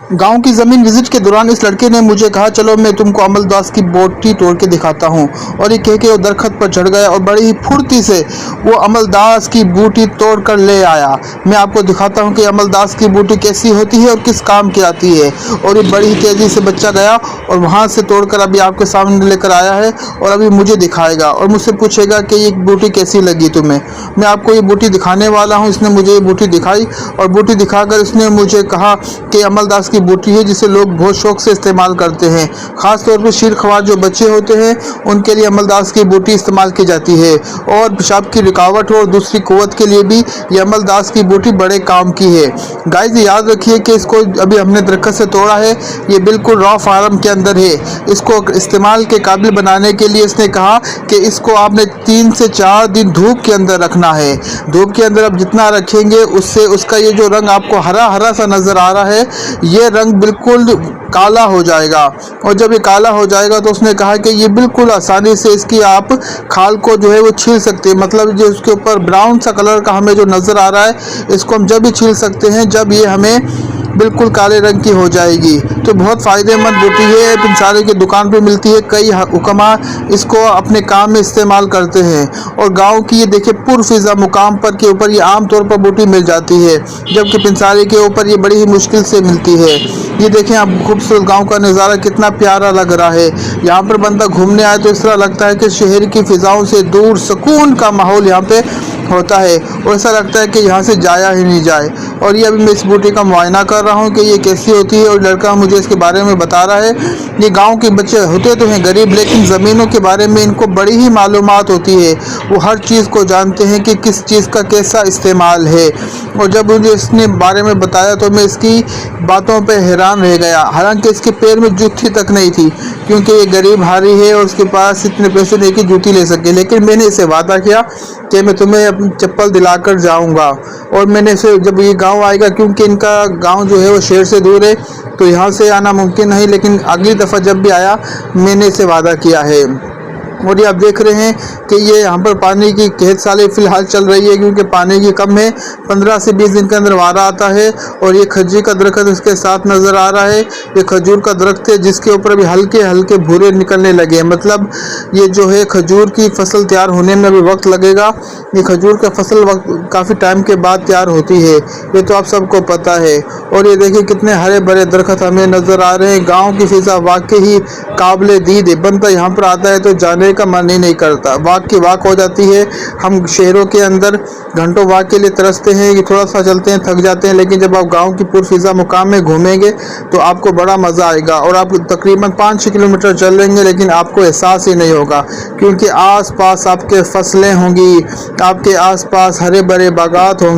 गांव की ज़मीन विजिट के दौरान इस लड़के ने मुझे कहा, चलो मैं तुमको अमलदास की बोटी तोड़ के दिखाता हूं। और ये कह के वो दरख्त पर चढ़ गया और बड़ी ही फुर्ती से वो अमलदास की बूटी तोड़ कर ले आया। मैं आपको दिखाता हूं कि अमलदास की बूटी कैसी होती है और किस काम की आती है। और ये बड़ी ही तेज़ी से बच्चा गया और वहाँ से तोड़कर अभी आपके सामने लेकर आया है और अभी मुझे दिखाएगा और मुझसे पूछेगा कि ये बूटी कैसी लगी तुम्हें। मैं आपको ये बूटी दिखाने वाला हूँ। इसने मुझे ये बूटी दिखाई और बूटी दिखाकर इसने मुझे कहा कि अमलदास की बूटी है जिसे लोग बहुत शौक से इस्तेमाल करते हैं। ख़ास तौर पर शीर ख्वार जो बच्चे होते हैं उनके लिए अमलदास की बूटी इस्तेमाल की जाती है। और पेशाब की रुकावट हो और दूसरी क़ुव्वत के लिए भी ये अमलदास की बूटी बड़े काम की है। गाइस याद रखिए कि इसको अभी हमने दरख्त से तोड़ा है, ये बिल्कुल रॉ फार्म के अंदर है। इसको इस्तेमाल के काबिल बनाने के लिए इसने कहा कि इसको आपने 3 से 4 दिन धूप के अंदर रखना है। धूप के अंदर आप जितना रखेंगे उससे उसका ये जो रंग आपको हरा हरा सा नज़र आ रहा है, ये रंग बिल्कुल काला हो जाएगा। और जब ये काला हो जाएगा तो उसने कहा कि ये बिल्कुल आसानी से इसकी आप खाल को जो है वो छील सकते हैं। मतलब जो इसके ऊपर ब्राउन सा कलर का हमें जो नज़र आ रहा है, इसको हम जब भी छील सकते हैं जब ये हमें बिल्कुल काले रंग की हो जाएगी। तो बहुत फ़ायदेमंद बूटी है, पंसारी की दुकान पे मिलती है। कई हुक्मा इसको अपने काम में इस्तेमाल करते हैं। और गांव की ये देखिए पुरफिज़ा मुकाम पर के ऊपर ये आम तौर पर बूटी मिल जाती है, जबकि पंसारी के ऊपर ये बड़ी ही मुश्किल से मिलती है। ये देखें आप खूबसूरत गांव का नज़ारा कितना प्यारा लग रहा है। यहाँ पर बंदा घूमने आए तो इस तरह लगता है कि शहर की फ़िज़ाओं से दूर सुकून का माहौल यहाँ पे होता है और ऐसा लगता है कि यहाँ से जाया ही नहीं जाए। और ये अभी मैं इस बूटी का मुआयना कर रहा हूँ कि ये कैसी होती है और लड़का मुझे इसके बारे में बता रहा है। ये गांव के बच्चे होते तो हैं गरीब, लेकिन ज़मीनों के बारे में इनको बड़ी ही मालूमात होती है। वो हर चीज़ को जानते हैं कि किस चीज़ का कैसा इस्तेमाल है। और जब मुझे इसने बारे में बताया तो मैं इसकी बातों पर हैरान रह गया। हालांकि इसके पैर में जूती तक नहीं थी, क्योंकि ये गरीब हारी है और उसके पास इतने पैसे नहीं कि जूती ले सके। लेकिन मैंने इसे वादा किया कि मैं तुम्हें अपनी चप्पल दिलाकर जाऊंगा। और मैंने इसे जब ये गांव आएगा, क्योंकि इनका गांव जो है वो शहर से दूर है तो यहाँ से आना मुमकिन नहीं, लेकिन अगली दफ़ा जब भी आया मैंने इसे वादा किया है। और ये आप देख रहे हैं कि ये यहाँ पर पानी की कहत साली फ़िलहाल चल रही है, क्योंकि पानी की कम है। 15 से 20 दिन के अंदर वारा आता है। और ये खजूर का दरख्त इसके साथ नज़र आ रहा है। ये खजूर का दरख्त है जिसके ऊपर अभी हल्के हल्के भूरे निकलने लगे हैं। मतलब ये जो है खजूर की फसल तैयार होने में अभी वक्त लगेगा। ये खजूर का फसल काफ़ी टाइम के बाद तैयार होती है, ये तो आप सबको पता है। और ये देखिए कितने हरे भरे दरख्त हमें नज़र आ रहे हैं। गाँव की फ़िज़ा वाकई ही काबिल दीद है। बनता यहाँ पर आता है तो जाने का मन ही नहीं करता, वाक की वाक हो जाती है। हम शहरों के अंदर घंटों वाक के लिए तरसते हैं कि थोड़ा सा चलते हैं थक जाते हैं, लेकिन जब आप गांव की पुरफिज़ा मुकाम में घूमेंगे तो आपको बड़ा मज़ा आएगा। और आप तकरीबन 5-6 किलोमीटर चल लेंगे लेकिन आपको एहसास ही नहीं होगा, क्योंकि आस पास आपके फसलें होंगी, आपके आस पास हरे भरे बागात होंगे।